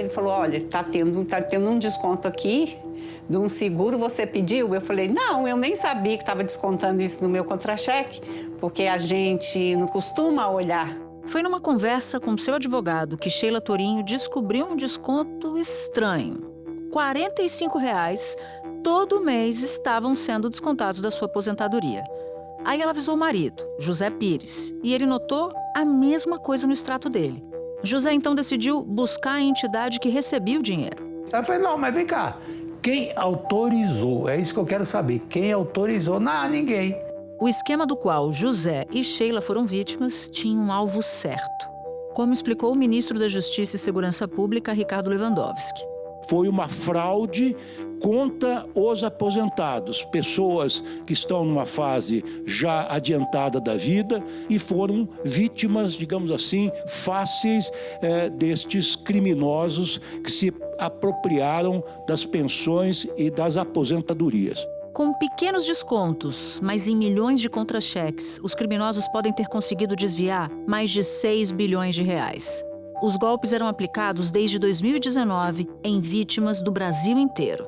ele falou, olha, tá tendo um desconto aqui de um seguro, você pediu? Eu falei, não, eu nem sabia que estava descontando isso no meu contra-cheque, porque a gente não costuma olhar. Foi numa conversa com seu advogado que Sheila Torinho descobriu um desconto estranho. R$ 45 todo mês estavam sendo descontados da sua aposentadoria. Aí ela avisou o marido, José Pires, e ele notou a mesma coisa no extrato dele. José então decidiu buscar a entidade que recebia o dinheiro. Ela falou, não, mas vem cá, quem autorizou? É isso que eu quero saber, quem autorizou? Não, ninguém. O esquema do qual José e Sheila foram vítimas tinha um alvo certo, como explicou o ministro da Justiça e Segurança Pública, Ricardo Lewandowski. Foi uma fraude contra os aposentados, pessoas que estão numa fase já adiantada da vida e foram vítimas, digamos assim, fáceis destes criminosos que se apropriaram das pensões e das aposentadorias. Com pequenos descontos, mas em milhões de contra-cheques, os criminosos podem ter conseguido desviar mais de 6 bilhões de reais. Os golpes eram aplicados desde 2019 em vítimas do Brasil inteiro.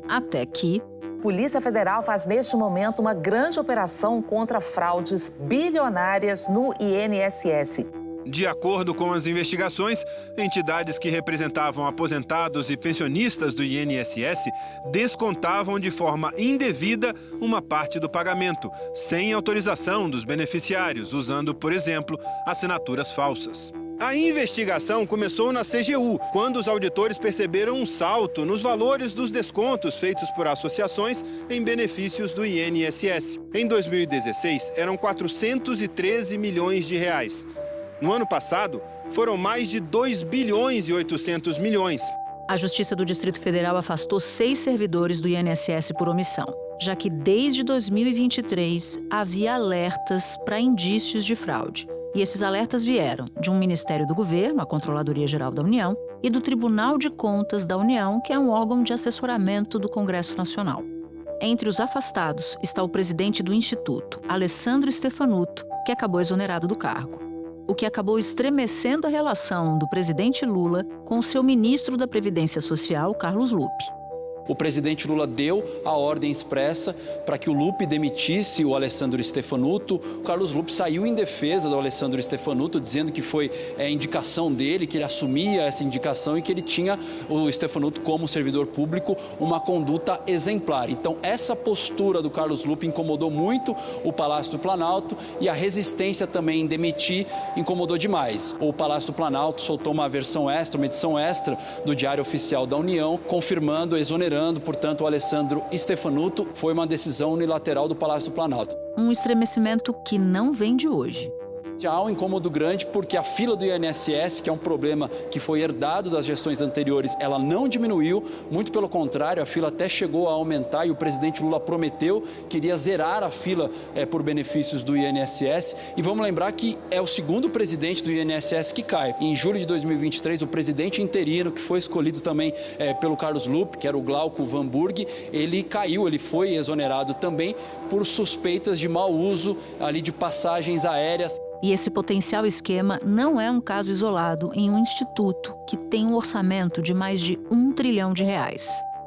Até que... A Polícia Federal faz neste momento uma grande operação contra fraudes bilionárias no INSS. De acordo com as investigações, entidades que representavam aposentados e pensionistas do INSS descontavam de forma indevida uma parte do pagamento, sem autorização dos beneficiários, usando, por exemplo, assinaturas falsas. A investigação começou na CGU, quando os auditores perceberam um salto nos valores dos descontos feitos por associações em benefícios do INSS. Em 2016, eram 413 milhões de reais. No ano passado, foram mais de 2 bilhões e 800 milhões. A Justiça do Distrito Federal afastou 6 servidores do INSS por omissão, já que desde 2023 havia alertas para indícios de fraude. E esses alertas vieram de um Ministério do Governo, a Controladoria Geral da União, e do Tribunal de Contas da União, que é um órgão de assessoramento do Congresso Nacional. Entre os afastados está o presidente do Instituto, Alessandro Stefanuto, que acabou exonerado do cargo. O que acabou estremecendo a relação do presidente Lula com o seu ministro da Previdência Social, Carlos Lupe. O presidente Lula deu a ordem expressa para que o Lupe demitisse o Alessandro Stefanuto. O Carlos Lupe saiu em defesa do Alessandro Stefanuto, dizendo que foi indicação dele, que ele assumia essa indicação e que ele tinha, o Stefanuto, como servidor público, uma conduta exemplar. Então, essa postura do Carlos Lupe incomodou muito o Palácio do Planalto e a resistência também em demitir incomodou demais. O Palácio do Planalto soltou uma versão extra, uma edição extra do Diário Oficial da União, confirmando, exonerando, portanto, o Alessandro Stefanuto. Foi uma decisão unilateral do Palácio do Planalto. Um estremecimento que não vem de hoje. Há um incômodo grande porque a fila do INSS, que é um problema que foi herdado das gestões anteriores, ela não diminuiu, muito pelo contrário, a fila até chegou a aumentar e o presidente Lula prometeu que iria zerar a fila por benefícios do INSS. E vamos lembrar que é o segundo presidente do INSS que cai. Em julho de 2023, o presidente interino, que foi escolhido também pelo Carlos Lupe, que era o Glauco Vanburg, ele caiu, ele foi exonerado também por suspeitas de mau uso ali de passagens aéreas. E esse potencial esquema não é um caso isolado em um instituto que tem um orçamento de mais de R$ 1 trilhão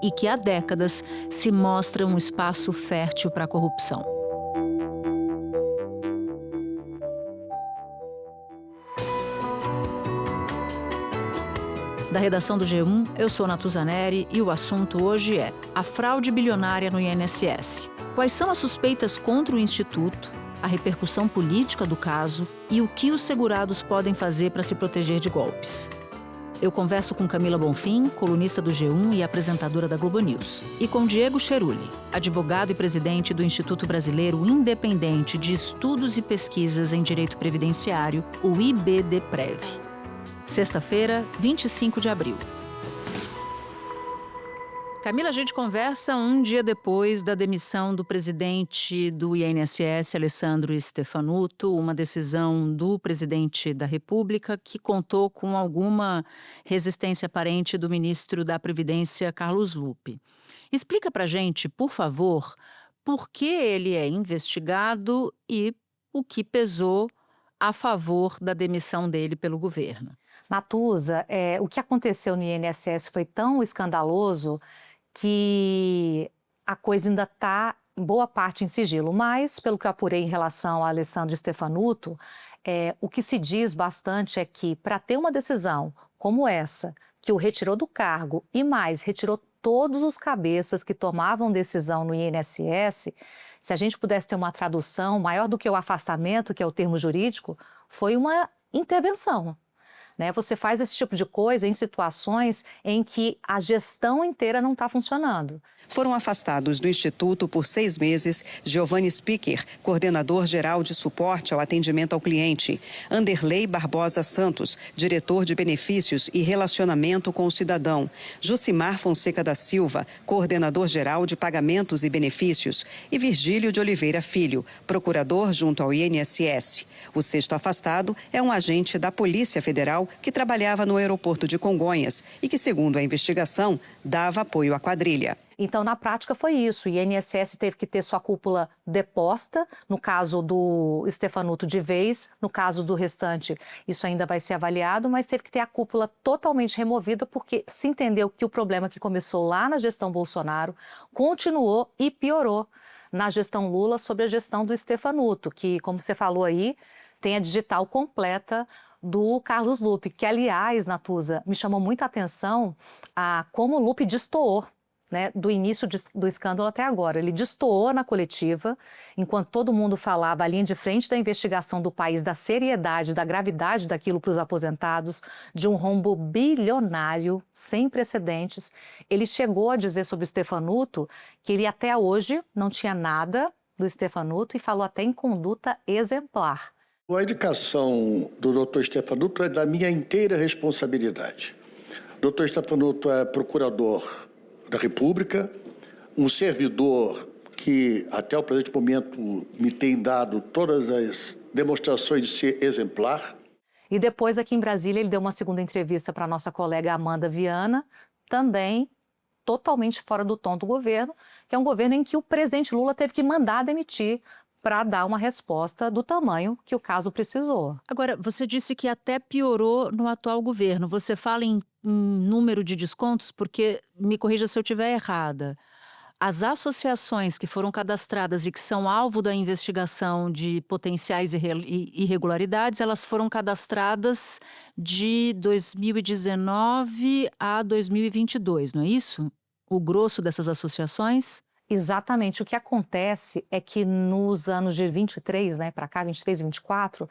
e que há décadas se mostra um espaço fértil para a corrupção. Da redação do G1, eu sou Natuza Neri e o assunto hoje é a fraude bilionária no INSS. Quais são as suspeitas contra o Instituto, a repercussão política do caso e o que os segurados podem fazer para se proteger de golpes. Eu converso com Camila Bonfim, colunista do G1 e apresentadora da Globo News, e com Diego Cheruli, advogado e presidente do Instituto Brasileiro Independente de Estudos e Pesquisas em Direito Previdenciário, o IBDPrev. Sexta-feira, 25 de abril. Camila, a gente conversa um dia depois da demissão do presidente do INSS, Alessandro Stefanuto, uma decisão do presidente da República que contou com alguma resistência aparente do ministro da Previdência, Carlos Lupe. Explica pra gente, por favor, por que ele é investigado e o que pesou a favor da demissão dele pelo governo. Natuza, o que aconteceu no INSS foi tão escandaloso que a coisa ainda está, em boa parte, em sigilo. Mas, pelo que eu apurei em relação a Alessandro Stefanuto, o que se diz bastante é que, para ter uma decisão como essa, que o retirou do cargo e mais, retirou todos os cabeças que tomavam decisão no INSS, se a gente pudesse ter uma tradução maior do que o afastamento, que é o termo jurídico, foi uma intervenção. Você faz esse tipo de coisa em situações em que a gestão inteira não está funcionando. Foram afastados do Instituto por 6 meses Giovanni Spicker, coordenador geral de suporte ao atendimento ao cliente, Anderley Barbosa Santos, diretor de benefícios e relacionamento com o cidadão, Jucimar Fonseca da Silva, coordenador geral de pagamentos e benefícios, e Virgílio de Oliveira Filho, procurador junto ao INSS. O 6º afastado é um agente da Polícia Federal que trabalhava no aeroporto de Congonhas e que, segundo a investigação, dava apoio à quadrilha. Então, na prática, foi isso. O INSS teve que ter sua cúpula deposta, no caso do Stefanuto de vez, no caso do restante, isso ainda vai ser avaliado, mas teve que ter a cúpula totalmente removida porque se entendeu que o problema que começou lá na gestão Bolsonaro continuou e piorou na gestão Lula sobre a gestão do Stefanuto, que, como você falou aí, tem a digital completa do Carlos Lupe, que, aliás, Natuza, me chamou muita atenção a como o Lupe destoou, do início do escândalo até agora. Ele destoou na coletiva, enquanto todo mundo falava a linha de frente da investigação do país, da seriedade, da gravidade daquilo para os aposentados, de um rombo bilionário, sem precedentes. Ele chegou a dizer sobre o Stefanuto que ele até hoje não tinha nada do Stefanuto e falou até em conduta exemplar. A indicação do Dr. Stefanuto é da minha inteira responsabilidade. O Dr. Stefanuto é procurador da República, um servidor que até o presente momento me tem dado todas as demonstrações de ser exemplar. E depois, aqui em Brasília, ele deu uma segunda entrevista para a nossa colega Amanda Viana, também totalmente fora do tom do governo, que é um governo em que o presidente Lula teve que mandar demitir para dar uma resposta do tamanho que o caso precisou. Agora, você disse que até piorou no atual governo. Você fala em número de descontos, porque, me corrija se eu estiver errada, as associações que foram cadastradas e que são alvo da investigação de potenciais irregularidades, elas foram cadastradas de 2019 a 2022, não é isso? O grosso dessas associações? Exatamente. O que acontece é que nos anos de 23, para cá, 23 e 24,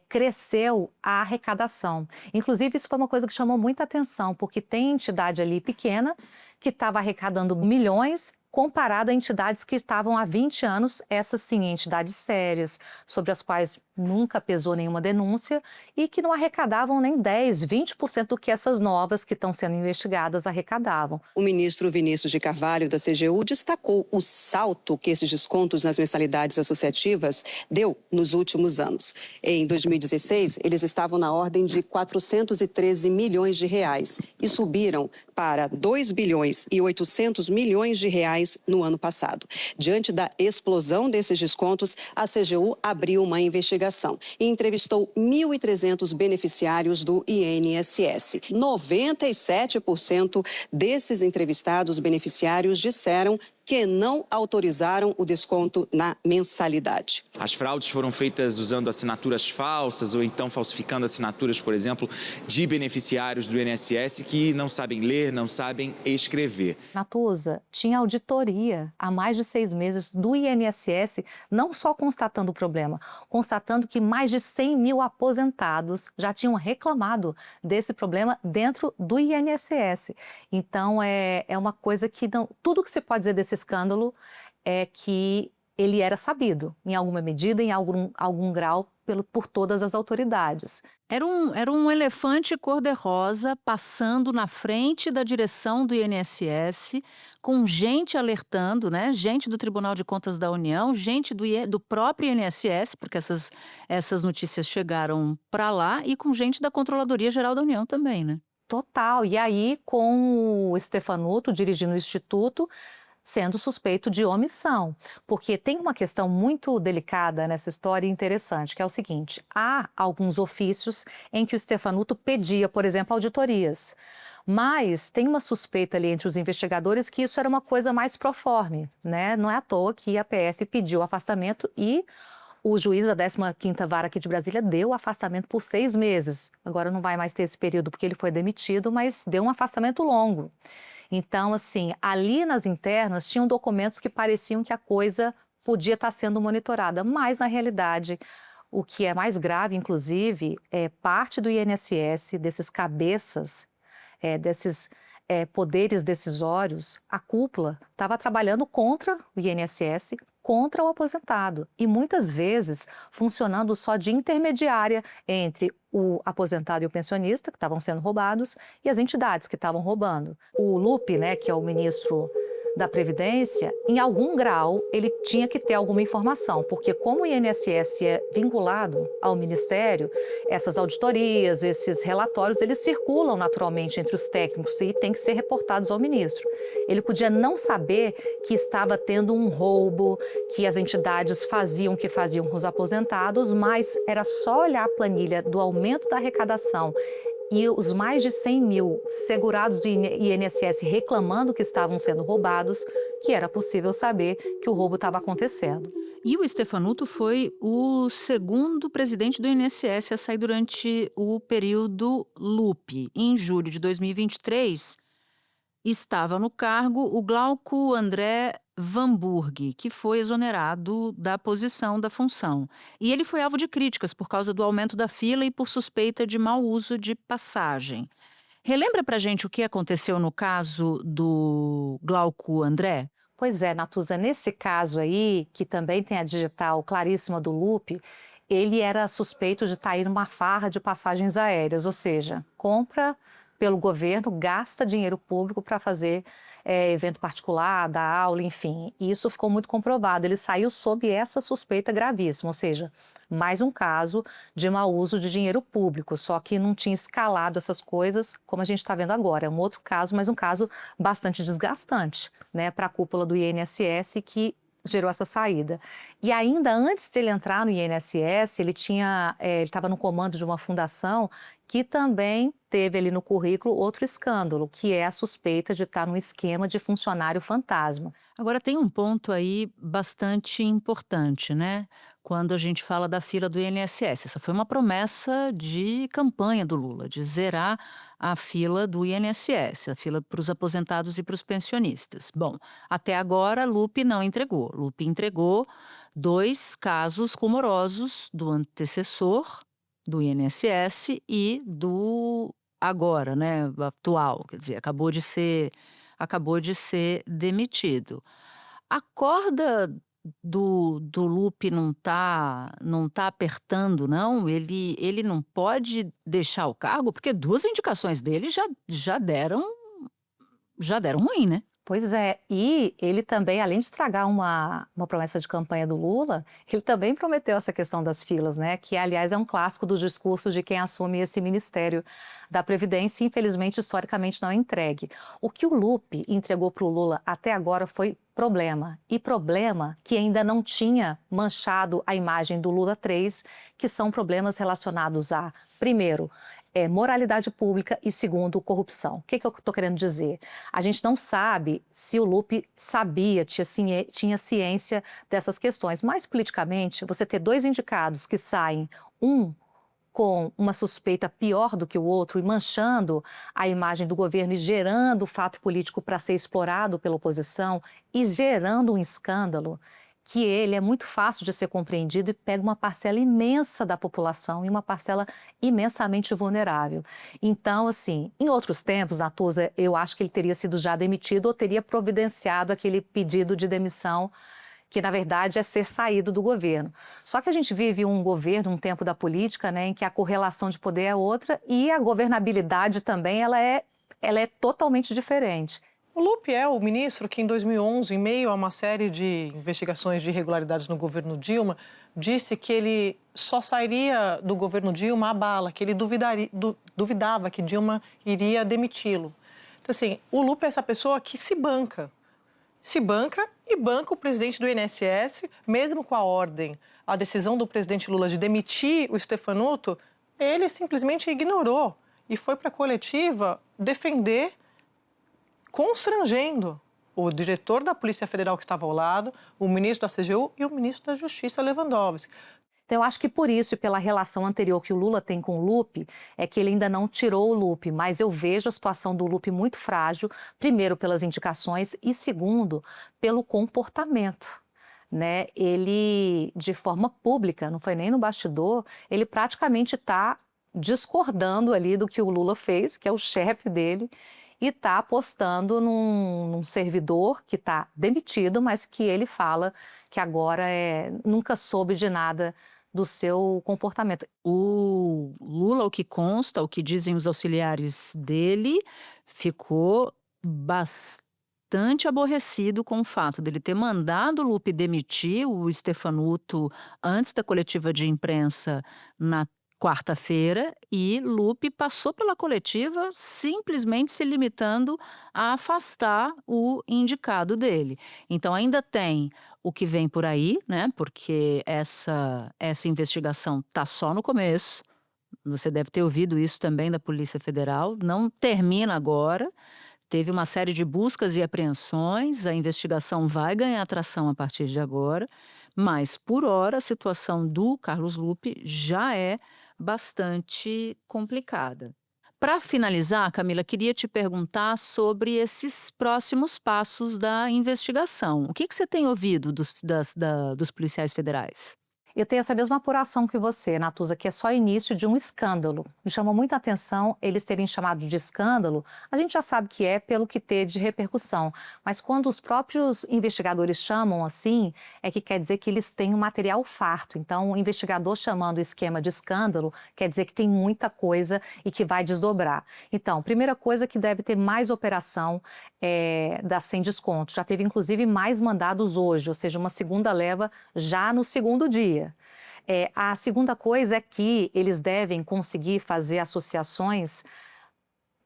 cresceu a arrecadação. Inclusive, isso foi uma coisa que chamou muita atenção, porque tem entidade ali pequena que estava arrecadando milhões comparada a entidades que estavam há 20 anos, essas sim, entidades sérias, sobre as quais nunca pesou nenhuma denúncia e que não arrecadavam nem 10%, 20% do que essas novas que estão sendo investigadas arrecadavam. O ministro Vinícius de Carvalho, da CGU, destacou o salto que esses descontos nas mensalidades associativas deu nos últimos anos. Em 2016, eles estavam na ordem de 413 milhões de reais e subiram para 2 bilhões e 800 milhões de reais no ano passado. Diante da explosão desses descontos, a CGU abriu uma investigação e entrevistou 1.300 beneficiários do INSS. 97% desses entrevistados beneficiários disseram que não autorizaram o desconto na mensalidade. As fraudes foram feitas usando assinaturas falsas ou então falsificando assinaturas, por exemplo, de beneficiários do INSS que não sabem ler, não sabem escrever. Natuza, tinha auditoria há mais de 6 meses do INSS, não só constatando o problema, constatando que mais de 100 mil aposentados já tinham reclamado desse problema dentro do INSS. Então, é uma coisa que não... Tudo que se pode dizer desse escândalo é que ele era sabido, em alguma medida, em algum grau, por todas as autoridades. Era um elefante cor-de-rosa passando na frente da direção do INSS, com gente alertando, gente do Tribunal de Contas da União, gente do próprio INSS, porque essas notícias chegaram para lá, e com gente da Controladoria Geral da União também, Total. E aí, com o Stefanuto dirigindo o Instituto, sendo suspeito de omissão. Porque tem uma questão muito delicada nessa história e interessante, que é o seguinte: há alguns ofícios em que o Stefanuto pedia, por exemplo, auditorias. Mas tem uma suspeita ali entre os investigadores que isso era uma coisa mais proforme, né? Não é à toa que a PF pediu afastamento e o juiz da 15ª Vara aqui de Brasília deu afastamento por 6 meses. Agora não vai mais ter esse período porque ele foi demitido, mas deu um afastamento longo. Então, assim, ali nas internas tinham documentos que pareciam que a coisa podia estar sendo monitorada, mas na realidade o que é mais grave, inclusive, é parte do INSS, desses cabeças, desses poderes decisórios, a cúpula estava trabalhando contra o INSS, contra o aposentado e muitas vezes funcionando só de intermediária entre o aposentado e o pensionista, que estavam sendo roubados, e as entidades que estavam roubando. O Lupi, né, que é o ministro da Previdência, em algum grau ele tinha que ter alguma informação, porque como o INSS é vinculado ao Ministério, essas auditorias, esses relatórios, eles circulam naturalmente entre os técnicos e têm que ser reportados ao ministro. Ele podia não saber que estava tendo um roubo, que as entidades faziam o que faziam com os aposentados, mas era só olhar a planilha do aumento da arrecadação e os mais de 100 mil segurados do INSS reclamando que estavam sendo roubados, que era possível saber que o roubo estava acontecendo. E o Stefanuto foi o segundo presidente do INSS a sair durante o período Lupi. Em julho de 2023, estava no cargo o Glauco André Vanburg, que foi exonerado da posição da função. E ele foi alvo de críticas por causa do aumento da fila e por suspeita de mau uso de passagem. Relembra pra gente o que aconteceu no caso do Glauco André? Pois é, Natuza, nesse caso aí, que também tem a digital claríssima do Lupi, ele era suspeito de estar aí numa farra de passagens aéreas, ou seja, compra pelo governo, gasta dinheiro público para fazer evento particular, dar aula, enfim. E isso ficou muito comprovado. Ele saiu sob essa suspeita gravíssima, ou seja, mais um caso de mau uso de dinheiro público, só que não tinha escalado essas coisas como a gente está vendo agora. É um outro caso, mas um caso bastante desgastante, né, para a cúpula do INSS que gerou essa saída. E ainda antes de ele entrar no INSS, ele estava no comando de uma fundação que também teve ali no currículo outro escândalo, que é a suspeita de estar num esquema de funcionário fantasma. Agora, tem um ponto aí bastante importante, né? Quando a gente fala da fila do INSS. Essa foi uma promessa de campanha do Lula, de zerar a fila do INSS, a fila para os aposentados e para os pensionistas. Bom, até agora, Lupi não entregou. Lupi entregou 2 casos rumorosos do antecessor do INSS e do agora, né, atual, quer dizer, acabou de ser demitido. A corda do Lupi não tá apertando, não? Ele não pode deixar o cargo, porque 2 indicações dele já deram ruim, né? Pois é, e ele também, além de estragar uma promessa de campanha do Lula, ele também prometeu essa questão das filas, né? Que, aliás, é um clássico dos discursos de quem assume esse Ministério da Previdência e, infelizmente, historicamente não é entregue. O que o Lupi entregou para o Lula até agora foi problema. E problema que ainda não tinha manchado a imagem do Lula 3, que são problemas relacionados a, primeiro, moralidade pública e, segundo, corrupção. O que eu estou querendo dizer? A gente não sabe se o Lupi sabia, tinha ciência dessas questões, mas politicamente, você ter 2 indicados que saem, um com uma suspeita pior do que o outro e manchando a imagem do governo e gerando fato político para ser explorado pela oposição e gerando um escândalo, que ele é muito fácil de ser compreendido e pega uma parcela imensa da população e uma parcela imensamente vulnerável. Então, assim, em outros tempos, Natuza, eu acho que ele teria sido já demitido ou teria providenciado aquele pedido de demissão que, na verdade, é ser saído do governo. Só que a gente vive um governo, um tempo da política, né, em que a correlação de poder é outra e a governabilidade também, ela é totalmente diferente. O Lupi é o ministro que, em 2011, em meio a uma série de investigações de irregularidades no governo Dilma, disse que ele só sairia do governo Dilma à bala, que ele duvidava que Dilma iria demiti-lo. Então, assim, o Lupi é essa pessoa que se banca. se banca e banca o presidente do INSS, mesmo com a ordem, a decisão do presidente Lula de demitir o Stefanuto, ele simplesmente ignorou e foi para a coletiva defender, constrangendo o diretor da Polícia Federal que estava ao lado, o ministro da CGU e o ministro da Justiça, Lewandowski. Então, eu acho que por isso e pela relação anterior que o Lula tem com o Lupe, é que ele ainda não tirou o Lupe, mas eu vejo a situação do Lupe muito frágil, primeiro pelas indicações e segundo, pelo comportamento. Né? Ele, de forma pública, não foi nem no bastidor, ele praticamente está discordando ali do que o Lula fez, que é o chefe dele, e está apostando num servidor que está demitido, mas que ele fala que agora nunca soube de nada do seu comportamento. O Lula, o que consta, o que dizem os auxiliares dele, ficou bastante aborrecido com o fato dele ter mandado o Lupe demitir o Stefanuto antes da coletiva de imprensa na quarta-feira, e Lupe passou pela coletiva simplesmente se limitando a afastar o indicado dele. Então ainda tem o que vem por aí, né? Porque essa investigação está só no começo. Você deve ter ouvido isso também da Polícia Federal. Não termina agora. Teve uma série de buscas e apreensões. A investigação vai ganhar atração a partir de agora. Mas, por hora, a situação do Carlos Lupe já é bastante complicada. Para finalizar, Camila, queria te perguntar sobre esses próximos passos da investigação. O que você tem ouvido dos policiais federais? Eu tenho essa mesma apuração que você, Natuza, que é só início de um escândalo. Me chamou muita atenção eles terem chamado de escândalo. A gente já sabe que é pelo que teve de repercussão. Mas quando os próprios investigadores chamam assim, é que quer dizer que eles têm um material farto. Então, o investigador chamando o esquema de escândalo quer dizer que tem muita coisa e que vai desdobrar. Então, primeira coisa que deve ter mais operação da sem desconto. Já teve, inclusive, mais mandados hoje, ou seja, uma segunda leva já no segundo dia. A segunda coisa é que eles devem conseguir fazer associações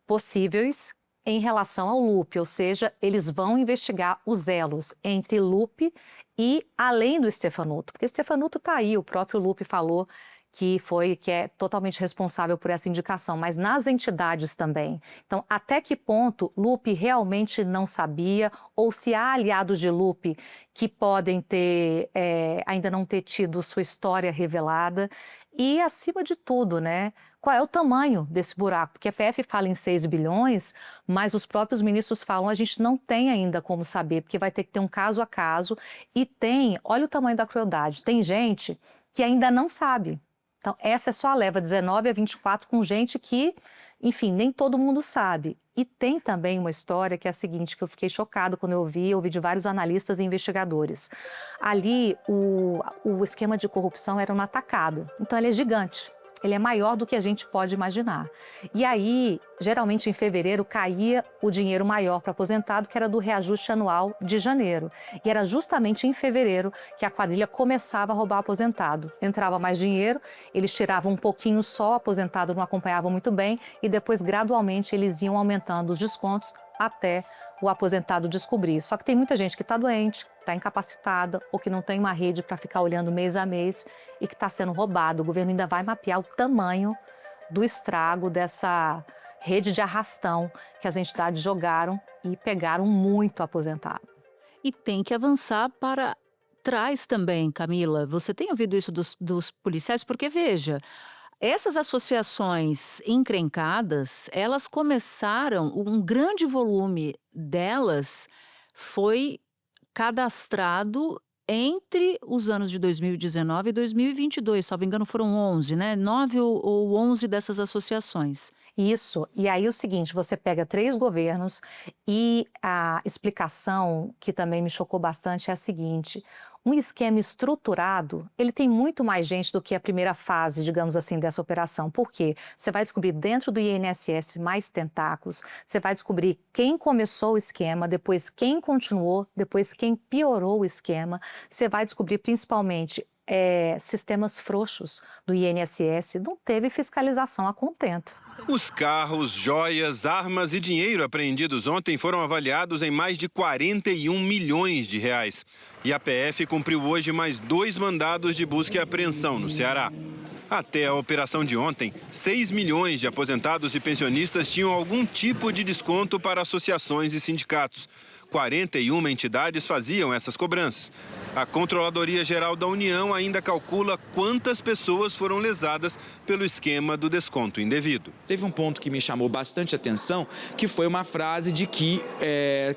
possíveis em relação ao Lupe, ou seja, eles vão investigar os elos entre Lupe e além do Stefanuto, porque o Stefanuto está aí, o próprio Lupe falou que é totalmente responsável por essa indicação, mas nas entidades também. Então, até que ponto Lupe realmente não sabia, ou se há aliados de Lupe que podem ainda não ter tido sua história revelada, e acima de tudo, né, qual é o tamanho desse buraco? Porque a PF fala em 6 bilhões, mas os próprios ministros falam, a gente não tem ainda como saber, porque vai ter que ter um caso a caso, e olha o tamanho da crueldade, tem gente que ainda não sabe. Então, essa é só a leva 19 a 24 com gente que, enfim, nem todo mundo sabe. E tem também uma história que é a seguinte, que eu fiquei chocada quando eu ouvi de vários analistas e investigadores. Ali, o esquema de corrupção era um atacado, então ele é gigante. Ele é maior do que a gente pode imaginar. E aí, geralmente em fevereiro, caía o dinheiro maior para aposentado, que era do reajuste anual de janeiro. E era justamente em fevereiro que a quadrilha começava a roubar aposentado. Entrava mais dinheiro, eles tiravam um pouquinho só, o aposentado não acompanhava muito bem, e depois, gradualmente, eles iam aumentando os descontos até o aposentado descobrir. Só que tem muita gente que está doente, está incapacitada ou que não tem uma rede para ficar olhando mês a mês e que está sendo roubado. O governo ainda vai mapear o tamanho do estrago dessa rede de arrastão que as entidades jogaram e pegaram muito aposentado. E tem que avançar para trás também, Camila. Você tem ouvido isso dos policiais? Porque, veja, essas associações encrencadas, elas começaram, um grande volume delas foi cadastrado entre os anos de 2019 e 2022, se não me engano foram 11, né? 9 ou 11 dessas associações. Isso, e aí o seguinte, você pega 3 governos e a explicação que também me chocou bastante é a seguinte, um esquema estruturado, ele tem muito mais gente do que a primeira fase, digamos assim, dessa operação. Por quê? Você vai descobrir dentro do INSS mais tentáculos, você vai descobrir quem começou o esquema, depois quem continuou, depois quem piorou o esquema, você vai descobrir principalmente sistemas frouxos do INSS, não teve fiscalização a contento. Os carros, joias, armas e dinheiro apreendidos ontem foram avaliados em mais de 41 milhões de reais. E a PF cumpriu hoje mais 2 mandados de busca e apreensão no Ceará. Até a operação de ontem, 6 milhões de aposentados e pensionistas tinham algum tipo de desconto para associações e sindicatos. 41 entidades faziam essas cobranças. A Controladoria Geral da União ainda calcula quantas pessoas foram lesadas pelo esquema do desconto indevido. Teve um ponto que me chamou bastante atenção, que foi uma frase de que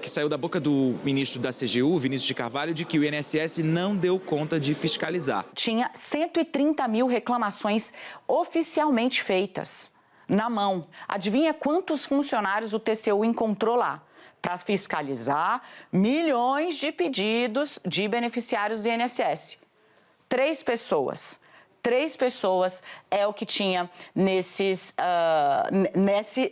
saiu da boca do ministro da CGU, Vinícius de Carvalho, de que o INSS não deu conta de fiscalizar. Tinha 130 mil reclamações oficialmente feitas na mão. Adivinha quantos funcionários o TCU encontrou lá? Para fiscalizar milhões de pedidos de beneficiários do INSS. 3 pessoas. 3 pessoas é o que tinha nesse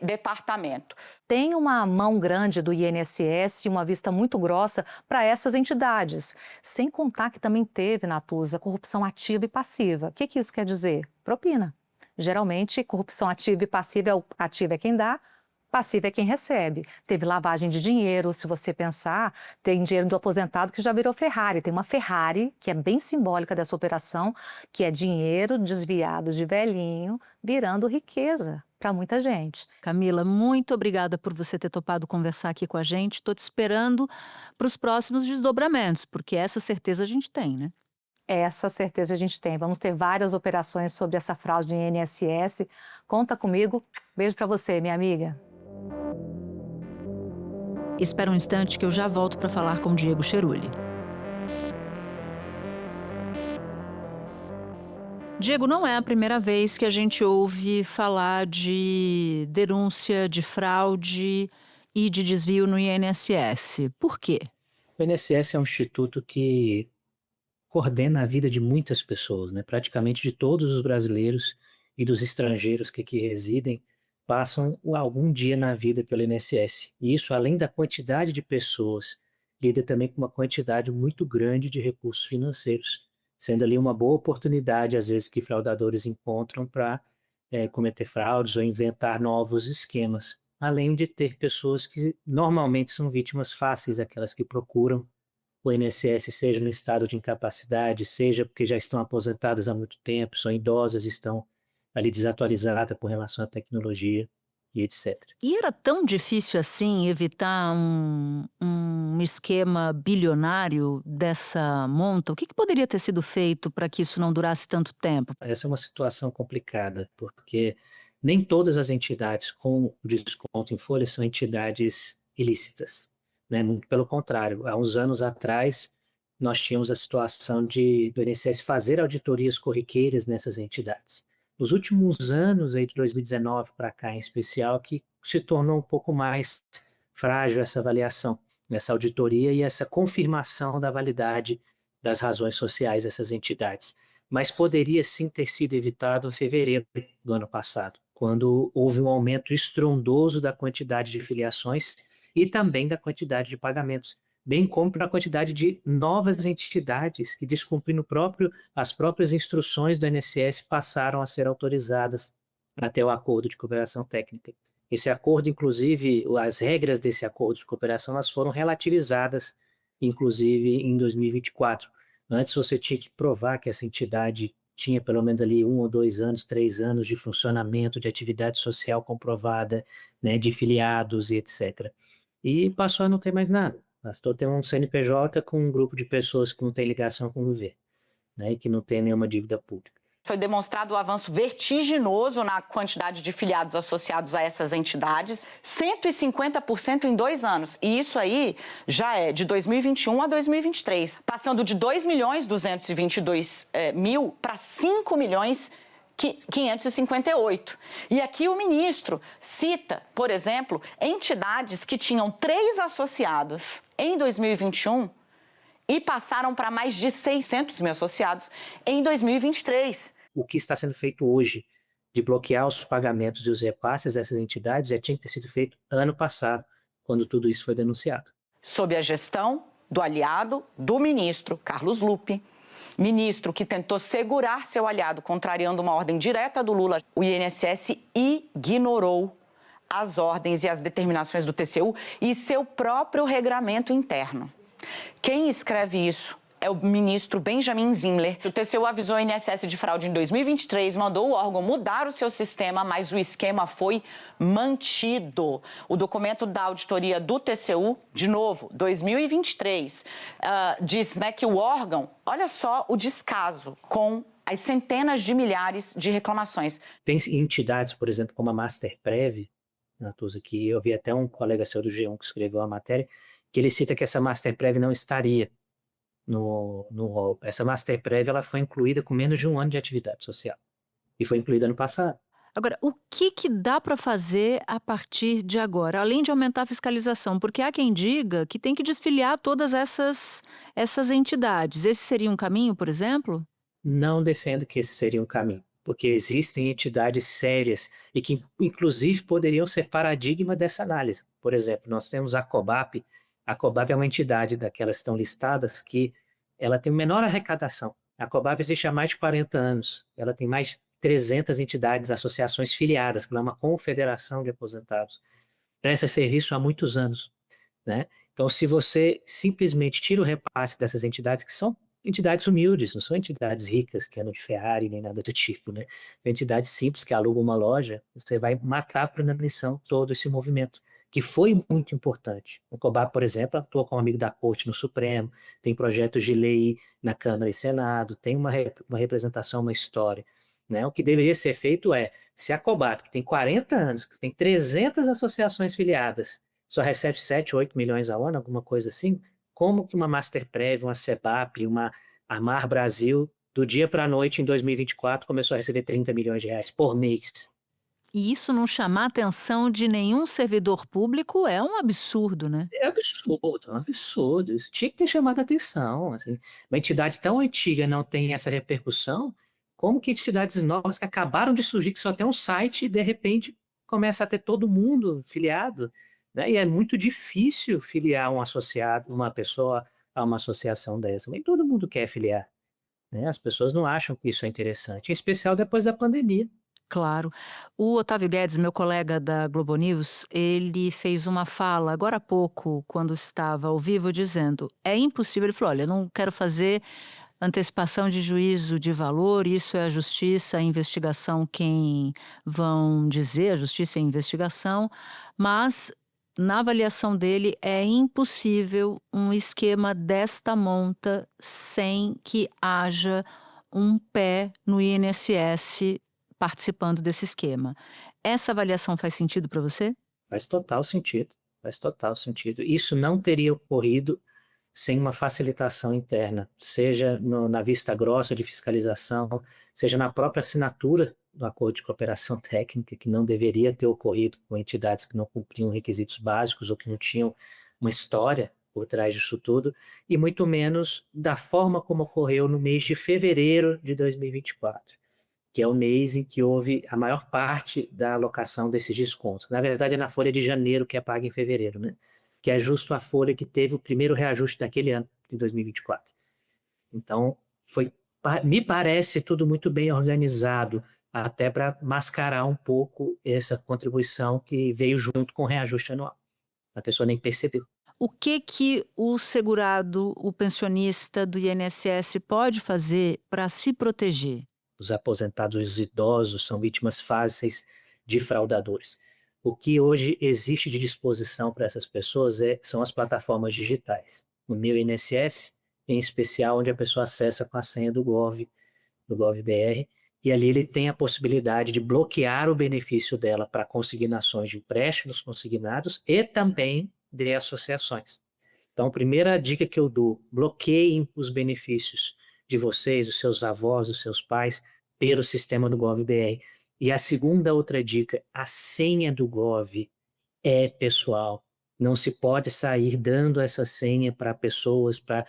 departamento. Tem uma mão grande do INSS e uma vista muito grossa para essas entidades. Sem contar que também teve, Natuza, corrupção ativa e passiva. O que isso quer dizer? Propina. Geralmente, corrupção ativa e passiva, ativa é quem dá, passiva é quem recebe. Teve lavagem de dinheiro, se você pensar, tem dinheiro do aposentado que já virou Ferrari. Tem uma Ferrari, que é bem simbólica dessa operação, que é dinheiro desviado de velhinho, virando riqueza para muita gente. Camila, muito obrigada por você ter topado conversar aqui com a gente. Estou te esperando para os próximos desdobramentos, porque essa certeza a gente tem, né? Essa certeza a gente tem. Vamos ter várias operações sobre essa fraude do INSS. Conta comigo. Beijo para você, minha amiga. Espera um instante que eu já volto para falar com Diego Cheruli. Diego, não é a primeira vez que a gente ouve falar de denúncia de fraude e de desvio no INSS. Por quê? O INSS é um instituto que coordena a vida de muitas pessoas, né? Praticamente de todos os brasileiros e dos estrangeiros que aqui residem, passam algum dia na vida pelo INSS. E isso, além da quantidade de pessoas, lida também com uma quantidade muito grande de recursos financeiros, sendo ali uma boa oportunidade, às vezes, que fraudadores encontram para cometer fraudes ou inventar novos esquemas, além de ter pessoas que normalmente são vítimas fáceis, aquelas que procuram o INSS, seja no estado de incapacidade, seja porque já estão aposentadas há muito tempo, são idosas, estão ali desatualizada com relação à tecnologia e etc. E era tão difícil assim evitar um esquema bilionário dessa monta? O que poderia ter sido feito para que isso não durasse tanto tempo? Essa é uma situação complicada, porque nem todas as entidades com o desconto em folha são entidades ilícitas, né? Muito pelo contrário, há uns anos atrás nós tínhamos a situação do INSS fazer auditorias corriqueiras nessas entidades. Nos últimos anos, aí de 2019 para cá em especial, que se tornou um pouco mais frágil essa avaliação, essa auditoria e essa confirmação da validade das razões sociais dessas entidades. Mas poderia sim ter sido evitado em fevereiro do ano passado, quando houve um aumento estrondoso da quantidade de filiações e também da quantidade de pagamentos, bem como para a quantidade de novas entidades que, descumprindo as próprias instruções do INSS, passaram a ser autorizadas até o acordo de cooperação técnica. Esse acordo, inclusive, as regras desse acordo de cooperação, elas foram relativizadas, inclusive, em 2024. Antes você tinha que provar que essa entidade tinha pelo menos ali 1 ou 2 anos, 3 anos de funcionamento, de atividade social comprovada, né, de filiados e etc. E passou a não ter mais nada. Bastou ter um CNPJ com um grupo de pessoas que não tem ligação com o governo, né, e que não tem nenhuma dívida pública. Foi demonstrado o avanço vertiginoso na quantidade de filiados associados a essas entidades, 150% em 2 anos. E isso aí já é de 2021 a 2023, passando de 2.222.000 para 5.558. E aqui o ministro cita, por exemplo, entidades que tinham 3 associados em 2021 e passaram para mais de 600 mil associados em 2023. O que está sendo feito hoje de bloquear os pagamentos e os repasses dessas entidades já tinha que ter sido feito ano passado, quando tudo isso foi denunciado. Sob a gestão do aliado do ministro Carlos Lupe, Ministro que tentou segurar seu aliado, contrariando uma ordem direta do Lula, o INSS ignorou as ordens e as determinações do TCU e seu próprio regramento interno. Quem escreve isso é o ministro Benjamin Zimler. O TCU avisou o INSS de fraude em 2023, mandou o órgão mudar o seu sistema, mas o esquema foi mantido. O documento da auditoria do TCU, de novo, 2023, diz, né, que o órgão, olha só o descaso com as centenas de milhares de reclamações. Tem entidades, por exemplo, como a Masterprev, Natuza, que eu vi até um colega seu do G1 que escreveu a matéria, que ele cita que essa Masterprev não estaria no rol. Essa Masterprev ela foi incluída com menos de um ano de atividade social. E foi incluída no passado. Agora, o que dá para fazer a partir de agora, além de aumentar a fiscalização? Porque há quem diga que tem que desfiliar todas essas entidades. Esse seria um caminho, por exemplo? Não defendo que esse seria um caminho, porque existem entidades sérias e que, inclusive, poderiam ser paradigma dessa análise. Por exemplo, nós temos a COBAP. A COBAP é uma entidade daquelas que estão listadas que ela tem menor arrecadação. A COBAP existe há mais de 40 anos. Ela tem mais de 300 entidades, associações filiadas, que é uma confederação de aposentados. Presta serviço há muitos anos, né? Então, se você simplesmente tira o repasse dessas entidades, que são entidades humildes, não são entidades ricas que andam de Ferrari nem nada do tipo, né? São entidades simples que alugam uma loja, você vai matar por inanição todo esse movimento, que foi muito importante. O COBAP, por exemplo, atua como amigo da Corte no Supremo, tem projetos de lei na Câmara e Senado, tem uma representação, uma história, né? O que deveria ser feito é, se a COBAP, que tem 40 anos, que tem 300 associações filiadas, só recebe 7, 8 milhões ao ano, alguma coisa assim, como que uma Masterprev, uma CEBAP, uma Amar Brasil, do dia para a noite, em 2024, começou a receber 30 milhões de reais por mês? E isso não chamar a atenção de nenhum servidor público é um absurdo, né? É um absurdo. Isso tinha que ter chamado a atenção. Assim. Uma entidade tão antiga não tem essa repercussão, como que entidades novas que acabaram de surgir, que só tem um site e de repente começa a ter todo mundo filiado, né? E é muito difícil filiar um associado, uma pessoa a uma associação dessa. Nem todo mundo quer filiar, né? As pessoas não acham que isso é interessante, em especial depois da pandemia. Claro. O Otávio Guedes, meu colega da Globo News, ele fez uma fala agora há pouco, quando estava ao vivo, dizendo: é impossível. Ele falou: olha, eu não quero fazer antecipação de juízo de valor, isso é a justiça, a investigação quem vão dizer, a justiça é a investigação, mas na avaliação dele é impossível um esquema desta monta sem que haja um pé no INSS participando desse esquema. Essa avaliação faz sentido para você? Faz total sentido, faz total sentido. Isso não teria ocorrido sem uma facilitação interna, seja na vista grossa de fiscalização, seja na própria assinatura do acordo de cooperação técnica, que não deveria ter ocorrido com entidades que não cumpriam requisitos básicos ou que não tinham uma história por trás disso tudo, e muito menos da forma como ocorreu no mês de fevereiro de 2024. Que é o mês em que houve a maior parte da alocação desses descontos. Na verdade, é na folha de janeiro que é paga em fevereiro, né? Que é justo a folha que teve o primeiro reajuste daquele ano, de 2024. Então, me parece tudo muito bem organizado, até para mascarar um pouco essa contribuição que veio junto com o reajuste anual. A pessoa nem percebeu. O que o segurado, o pensionista do INSS pode fazer para se proteger? Os aposentados, os idosos, são vítimas fáceis de fraudadores. O que hoje existe de disposição para essas pessoas são as plataformas digitais. O meu INSS, em especial, onde a pessoa acessa com a senha do Gov.br, e ali ele tem a possibilidade de bloquear o benefício dela para consignações de empréstimos consignados e também de associações. Então, a primeira dica que eu dou: bloqueiem os benefícios de vocês, os seus avós, os seus pais, pelo sistema do Gov.br. E a segunda outra dica: a senha do Gov é pessoal. Não se pode sair dando essa senha para pessoas, para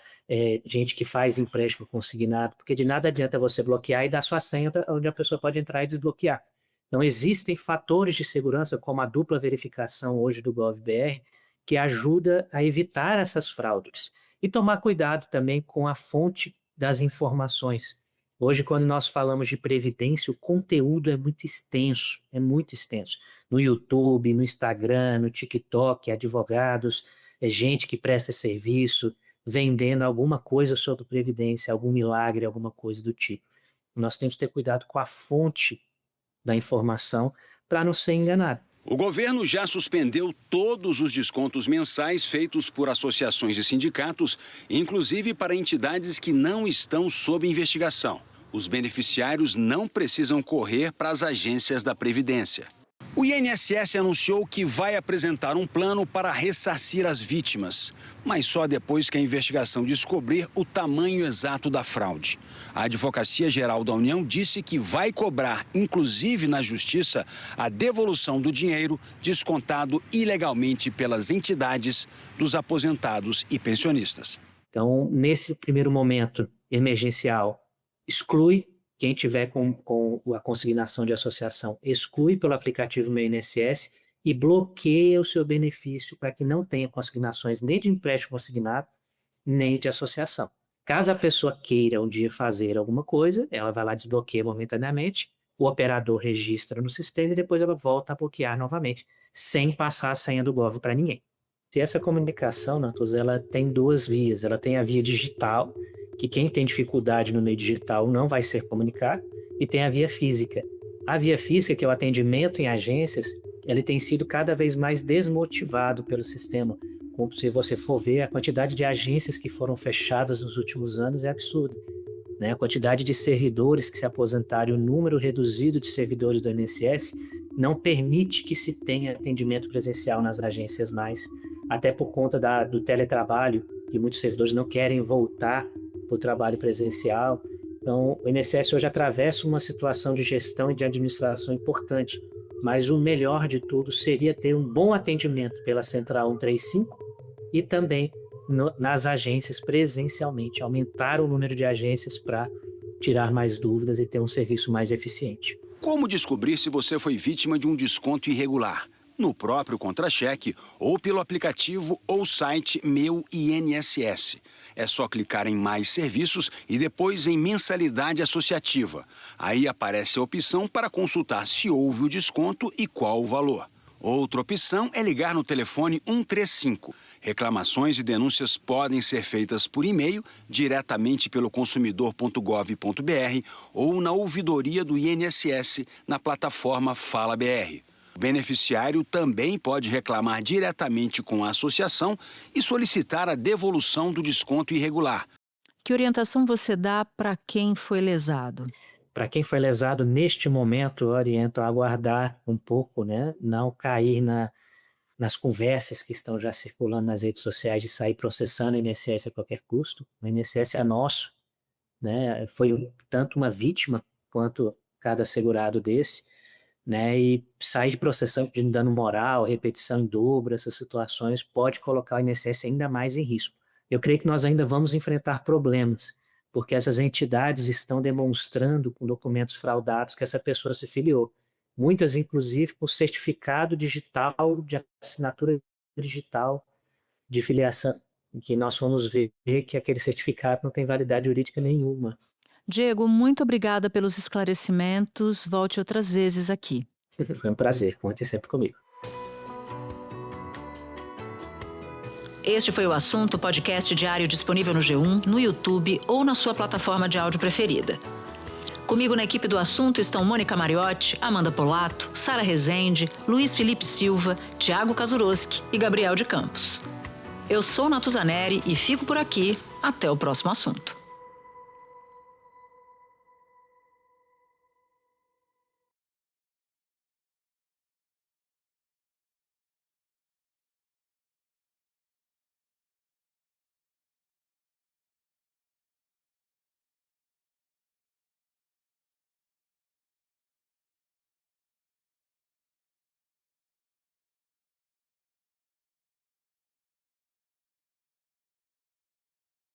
gente que faz empréstimo consignado, porque de nada adianta você bloquear e dar sua senha onde a pessoa pode entrar e desbloquear. Então, existem fatores de segurança, como a dupla verificação hoje do Gov.br, que ajuda a evitar essas fraudes. E tomar cuidado também com a fonte das informações. Hoje, quando nós falamos de previdência, o conteúdo é muito extenso, No YouTube, no Instagram, no TikTok, advogados, gente que presta serviço, vendendo alguma coisa sobre previdência, algum milagre, alguma coisa do tipo. Nós temos que ter cuidado com a fonte da informação para não ser enganado. O governo já suspendeu todos os descontos mensais feitos por associações e sindicatos, inclusive para entidades que não estão sob investigação. Os beneficiários não precisam correr para as agências da Previdência. O INSS anunciou que vai apresentar um plano para ressarcir as vítimas, mas só depois que a investigação descobrir o tamanho exato da fraude. A Advocacia Geral da União disse que vai cobrar, inclusive na Justiça, a devolução do dinheiro descontado ilegalmente pelas entidades dos aposentados e pensionistas. Então, nesse primeiro momento emergencial, exclui quem tiver com a consignação de associação, exclui pelo aplicativo Meu INSS e bloqueia o seu benefício para que não tenha consignações nem de empréstimo consignado, nem de associação. Caso a pessoa queira um dia fazer alguma coisa, ela vai lá, desbloqueia momentaneamente, o operador registra no sistema e depois ela volta a bloquear novamente, sem passar a senha do Gov para ninguém. E essa comunicação, Natus, ela tem duas vias. Ela tem a via digital, que quem tem dificuldade no meio digital não vai ser comunicado, e tem a via física. A via física, que é o atendimento em agências, ele tem sido cada vez mais desmotivado pelo sistema. Como se você for ver, a quantidade de agências que foram fechadas nos últimos anos é absurda. A quantidade de servidores que se aposentaram e o número reduzido de servidores do INSS não permite que se tenha atendimento presencial nas agências mais, até por conta do teletrabalho, que muitos servidores não querem voltar para o trabalho presencial. Então, o INSS hoje atravessa uma situação de gestão e de administração importante, mas o melhor de tudo seria ter um bom atendimento pela Central 135 e também nas agências presencialmente, aumentar o número de agências para tirar mais dúvidas e ter um serviço mais eficiente. Como descobrir se você foi vítima de um desconto irregular? No próprio contra-cheque ou pelo aplicativo ou site Meu INSS. É só clicar em Mais Serviços e depois em Mensalidade Associativa. Aí aparece a opção para consultar se houve o desconto e qual o valor. Outra opção é ligar no telefone 135. Reclamações e denúncias podem ser feitas por e-mail, diretamente pelo consumidor.gov.br ou na ouvidoria do INSS na plataforma Fala BR. O beneficiário também pode reclamar diretamente com a associação e solicitar a devolução do desconto irregular. Que orientação você dá para quem foi lesado? Para quem foi lesado neste momento, eu oriento a aguardar um pouco, não cair nas conversas que estão já circulando nas redes sociais de sair processando o INSS a qualquer custo. O INSS é nosso, foi tanto uma vítima quanto cada segurado desse. E sair de processão pedindo dano moral, repetição em dobro, essas situações pode colocar o INSS ainda mais em risco. Eu creio que nós ainda vamos enfrentar problemas, porque essas entidades estão demonstrando com documentos fraudados que essa pessoa se filiou. Muitas, inclusive, com certificado digital, de assinatura digital de filiação, em que nós vamos ver que aquele certificado não tem validade jurídica nenhuma. Diego, muito obrigada pelos esclarecimentos. Volte outras vezes aqui. Foi um prazer. Conte sempre comigo. Este foi o Assunto, podcast diário disponível no G1, no YouTube ou na sua plataforma de áudio preferida. Comigo na equipe do Assunto estão Mônica Mariotti, Amanda Polato, Sara Rezende, Luiz Felipe Silva, Tiago Kazuroski e Gabriel de Campos. Eu sou Natuzaneri e fico por aqui. Até o próximo assunto.